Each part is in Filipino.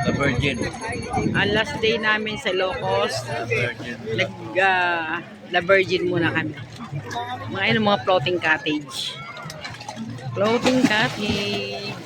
The Virgin. Ang last day namin sa Ilocos, La Virgin muna kami. Mga floating cottage. Floating cottage.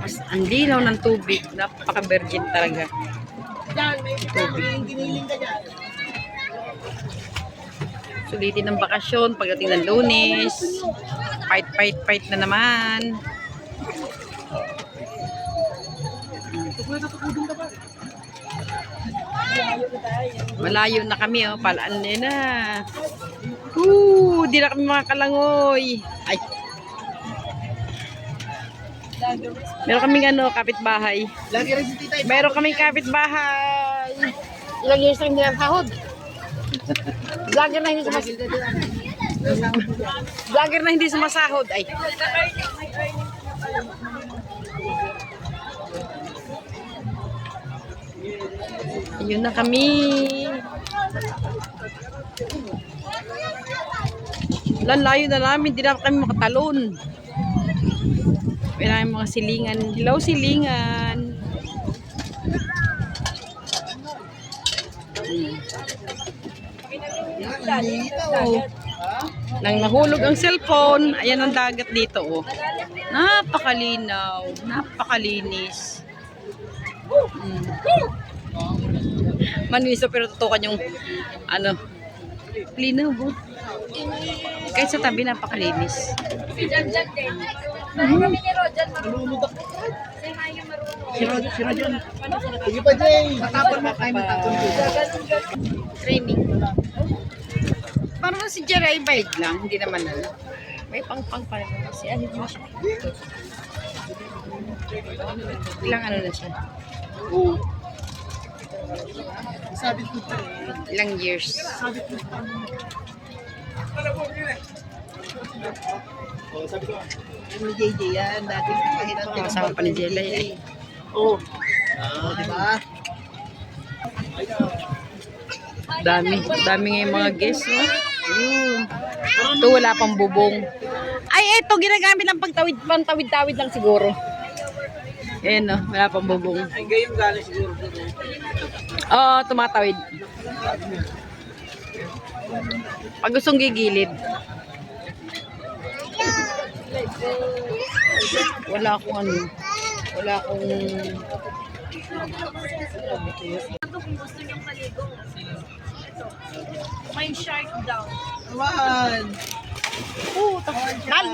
Mas ang linaw ng tubig. Napaka-virgin talaga. Tubig. Sulitin ng bakasyon pagdating ng Lunes. Fight na naman. Malayo na kami, oh. Palaan na. Di na kami makakalangoy. Ay. Meron kaming kapitbahay. Meron kaming kapitbahay. Ilang years na hindi nasahod. Vlogger na hindi sumasahod. Vlogger na hindi sumasahod. Ay. Ayun na kami. Layo na namin. Hindi na kami makatalon. May namin mga silingan. Hello, silingan. Nang nahulog ang cellphone. Ayan ang dagat dito, oh. Napakalinaw. Napakalinis. Maniso pero tutukan yung linaw, oh. Kahit sa tabi napakalinis. Si Rojan. Sige pa, Jay. Matapon mo kayo, matapon mo. Training. Parang si Jeray bayad lang, hindi naman may pang-pang pa rin. Si Ahid mo siya. Ilang na siya? Sabi ko pa. Ilang years? Sabi ko pa. Sabi ko, yung JJ yan, dati Kasama pa ni Jelay. diba? Dami nga yung mga guests, oh. Ito wala pang bubong. Ay, ito ginagamit ng pantawid-tawid lang siguro. Ayan, oh, wala pang bubong. Ay, gayong galing siguro. Tumatawid. Pag gustong gigilid. Wala akong Wala akong Kung gusto niyong maligo. Ito. May shark daw. Naman!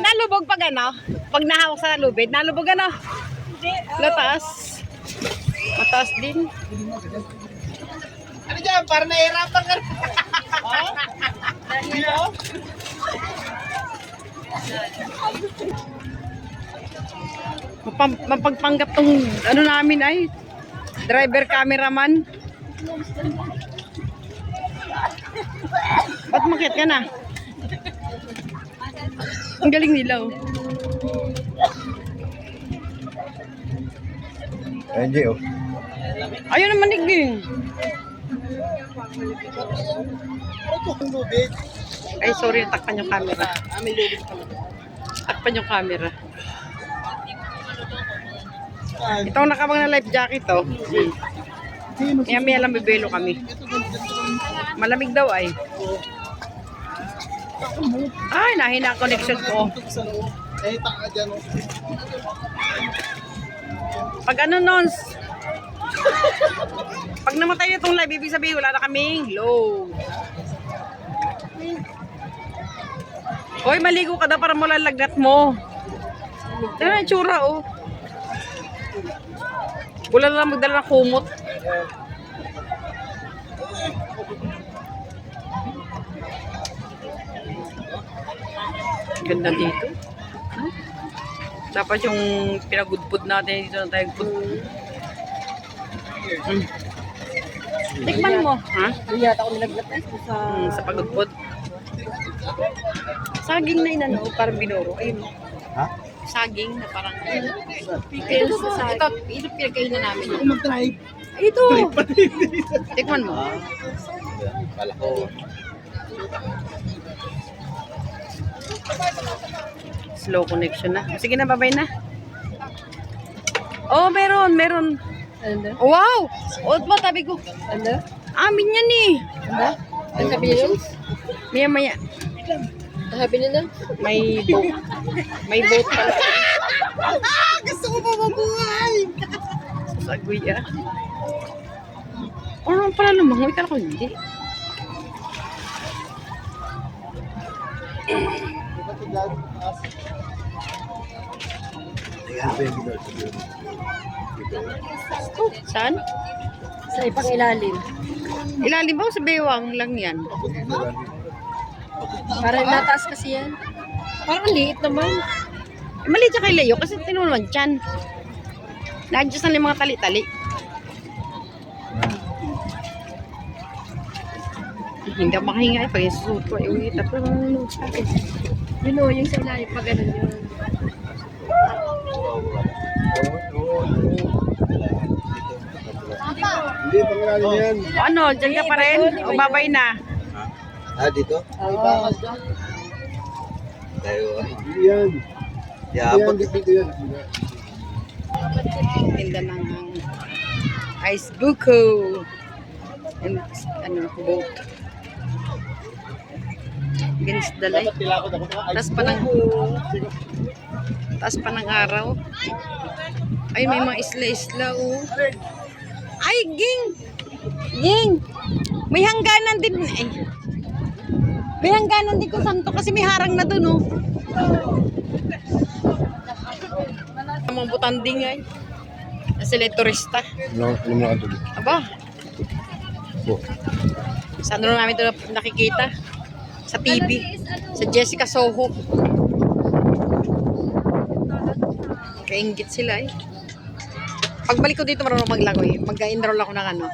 nalubog pag pag nahawak sa lubid, nalubog Hindi. Mataas. Mataas din. Ano dyan? Para nahihirapan ka. Mapagpanggap tong namin ay driver cameraman. Ba't makit ka na? Ang galing nila, oh. Ayun, oh. Ayun naman niging. Ay, sorry, takpan yung camera. Takpan yung camera. Ito ang nakabang na life jacket, oh. Maya lang bibelo kami. Malamig daw ay. Ay, nahina ang connection ko. Pag nun, pag namatay na itong live, ibig sabihin wala na kaming low. Hoy, maligo ka na para mo lalagnat mo. Tignan ang tsura, oh. Wala na lang magdala ng kumot. Ganda dito. Huh? Dapat yung pinagudpud natin dito na tayo. Tikman mo, ha? Hindi yata ako nilaglat Sa pagudpud. Saging na inano, parang binoro. Ayun. Ha? Saging na parang pickles sa saging. Ito pinagkainan namin. Ako mag-drive. Ito. Tikman mo. Kala ko. slow connection na. Sige na, babay na. Oh, meron. Ano? Wow! O, ba, tabi ko. Ano? Amin yan eh. Ano? Ang sabi niyo? Maya. Sabi niyo na? May boat. May boat pala. Gusto ko pa mabuhay! Sasagoy ah. O naman pala lumangoy ka ko hindi. Saan? Sa ipang ilalim. Ilalim ba o sa bewang lang yan? Parang nataas kasi yan. Parang liit naman. Maliit siya kay Leo kasi tinulungan dyan. Nag-adjust na yung mga tali-tali. Hindi ako makahinga eh. Pag yung susuot ko, iuwi. Tapos Yun o, yung sa ilalim. Pag ganun yun. Hindi, pangalan yan. o ano, dyan ka pa rin? O babay na? Ah, dito? Oo. Tayo. Hindi yan. Yan, dito yan. Tinda ng ice buko. And ano, boat. Ganis dalay. Taas pa ng araw. Ay, may mga isla-isla oh. Ay, Ging! May hangganan din eh. May hangganan din ko santo kasi may harang na dun oh. Mga butanding ay. Sila turista. No, ano mo ka tuloy? Aba, Oh. saan na namin ito nakikita? Sa TV. Sa Jessica Soho. Kaingit sila eh. Pagbalik ko dito marunong maglangoy. Mag-enroll ako ng ano,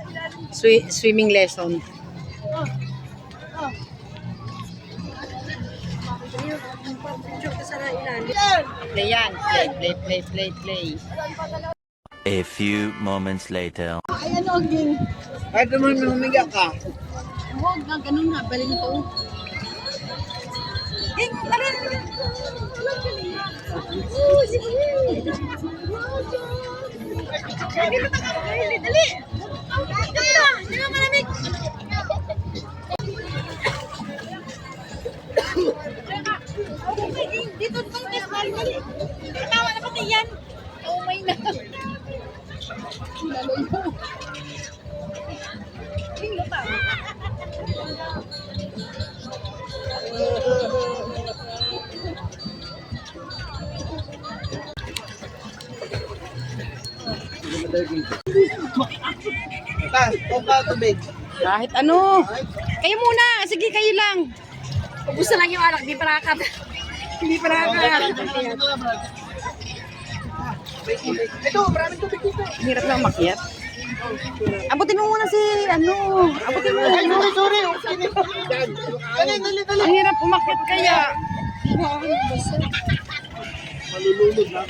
swimming lesson. Play yan. Play. A few moments later. Ay, ano, Ging? Kahit naman may humiga ka. Huwag nga, ganun nga. Baling ko. Ging, tara! Dali! Dali na malamig! Dito itong desmal. Tawa na pati yan. Umay na. Lalo mo. Tinglo pa. Tubig. Kahit ano. Kayo muna. Sige, kayo lang. Ubus na lang yung anak. Di parakat. Hindi parakat. Ito, maraming tubig dito. Hirap lang makiat. Abutin mo muna si ano. Abutin mo muna. Sorry. Dali. Ang hirap umakyat kaya. Malulunod na.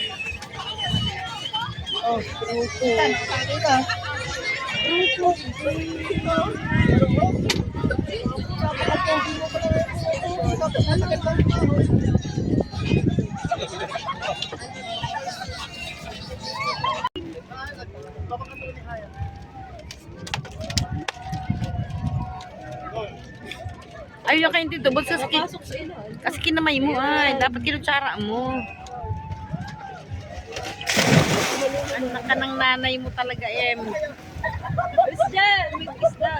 Ayun kayo dito. Kasi kinamay mo ay. Dapat kinutsara mo. Anak ka ng nanay mo talaga, Em. Isda! May isda!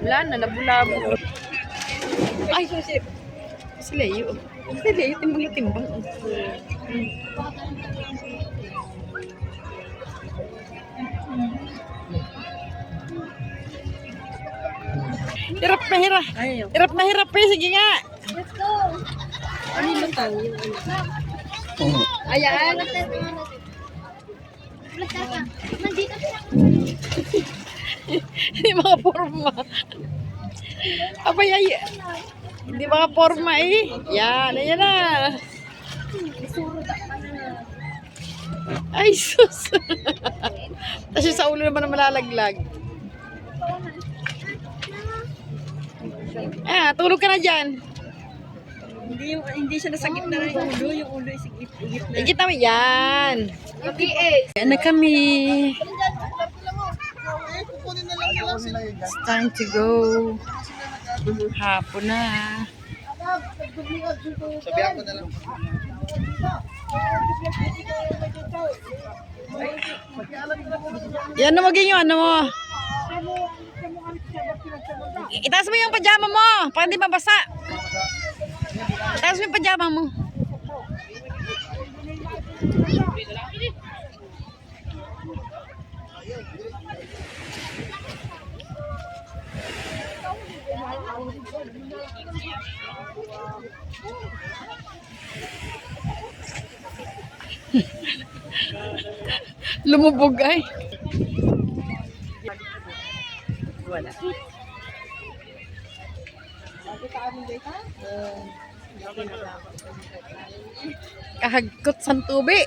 Wala na, labo-labo. Ay, si Leo. Si Leo, timbang-timbang. Hirap na hirap. Hirap na hirap eh. Sige nga. Let's go! Ano yung lutang? Ayan! Hindi mga forma. Abay, ay. Hindi mga forma eh. Yan, ayan na. Ay, sus. Tapos yung sa ulo naman na malalaglag. Ah, tulog ka na dyan. Hindi Hindi siya nasa gitna ng ulo. Yung ulo is igit na. Ikita mo yan. Hindi eh. Yan na kami. Kukunin na lang nila sila. It's time to go. Hapon na. Sabihan ko na lang. Yan na maging yung ano mo. Itaas mo yung pajama mo. Para hindi mabasa. Itaas mo yung pajama mo. Lumubog ay. Wala. Kahagkot sa tubi.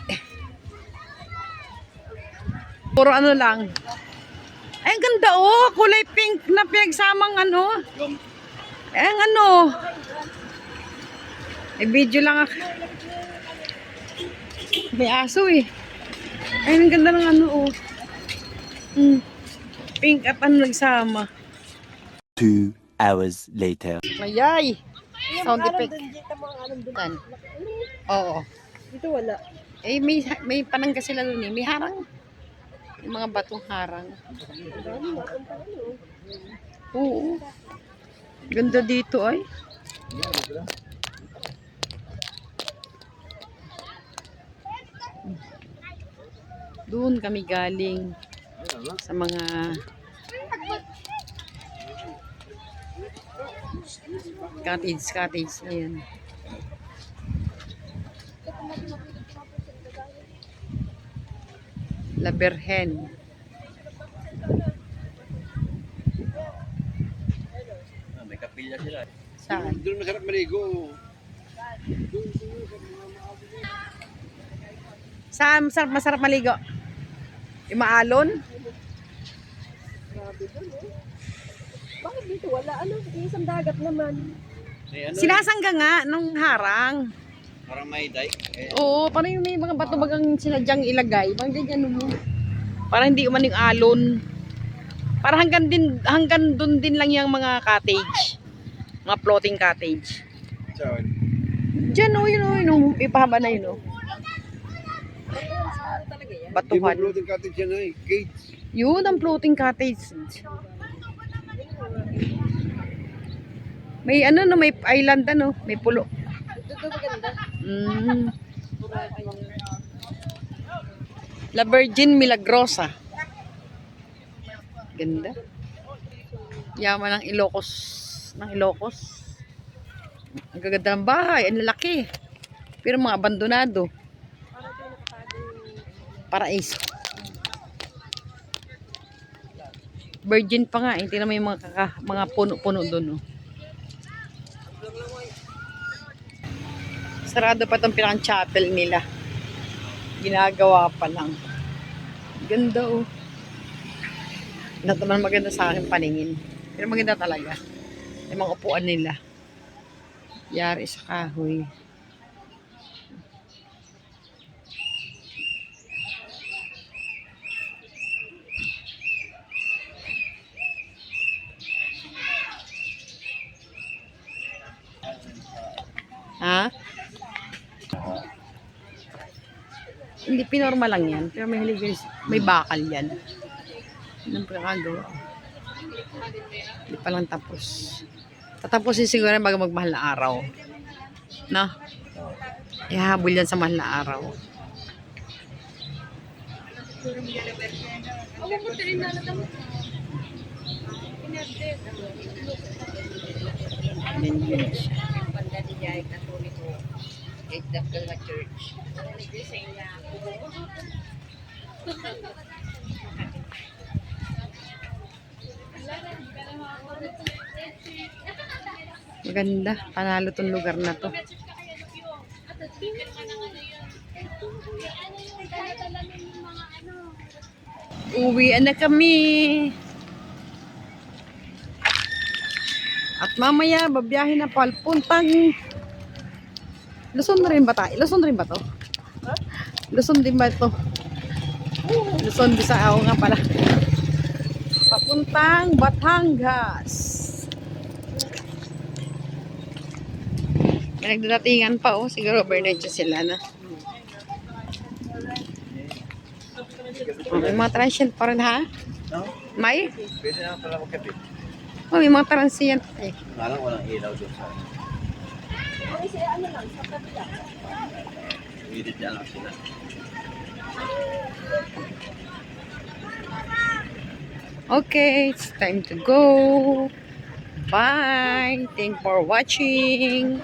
Puro ano lang. Ay, ang ganda oh. Kulay pink na pinagsamang ano. Ay, ang ano. Ay, video lang ako. May aso eh. Ay, ang ganda ng ano oh. Pink at ano nagsama. 2 hours later. Ayay! Sound effect. Yan. Oo. Dito wala. Eh, may panangga sila dun eh. May harang. Yung mga batong harang. Oo. Ganda dito ay. Doon kami galing sa mga cottage. Ayan. La Berhen. May kapilya sila. Saan? Doon masarap maligo. Saan masarap maligo? Yung maalon? Bakit dito wala? Ano? Isang dagat naman. May ano, Sinasangga nga nung harang. parang may dike. Oo, parang yung may mga bato-bagang sinadyang ilagay. Parang ganyan mo. Parang hindi uman yung alon. Parang hanggang dun din lang yung mga cottage. Mga floating cottage. Saan? Diyan o, yun o. Ipahaba na yun o. Hindi mo Batuhan. floating cottage yan ay. Gates. Yun ang floating cottage. May ano no, may island ano, may pulo. Dito maganda. La Virgin Milagrosa. Ganda. Yaman ng Ilocos. Ang gaganda ng bahay, ang lalaki. Pero mga abandonado. Paraiso. Virgin pa nga, hindi na may mga puno-puno doon. Oh. Sarado pa itong pinang-chapel nila. Ginagawa pa lang. Ganda oh. Hindi naman maganda sa akin paningin. Pero maganda talaga. Yung mga upuan nila. Yari sa kahoy. Ha? Hindi, pinorma lang yan. Pero may bakal yan. Yan ang pagkakagawa. Hindi pa lang tapos. Tatapusin siguro bago magmahal na araw. No? Ihahabol yan sa mahal na araw. Yan yun siya. Maganda. Panalo tong lugar na to. Uwian na kami. At mamaya, babiyahin na papuntang Luzon rin ba tayo? Luzon rin ba to? Luzon din ba ito? Luzon, Bisaya nga pala. Papuntang Batangas. May nagdadatingan pa oh. Siguro Bernadette sila na. Oh, may mga transient pa rin ha? May? Pwede na pala magkapit. Oh, may mga transient eh. Parang walang ilaw doon sa... Edit niya lang sila. Okay, it's time to go. Bye. Thank for watching.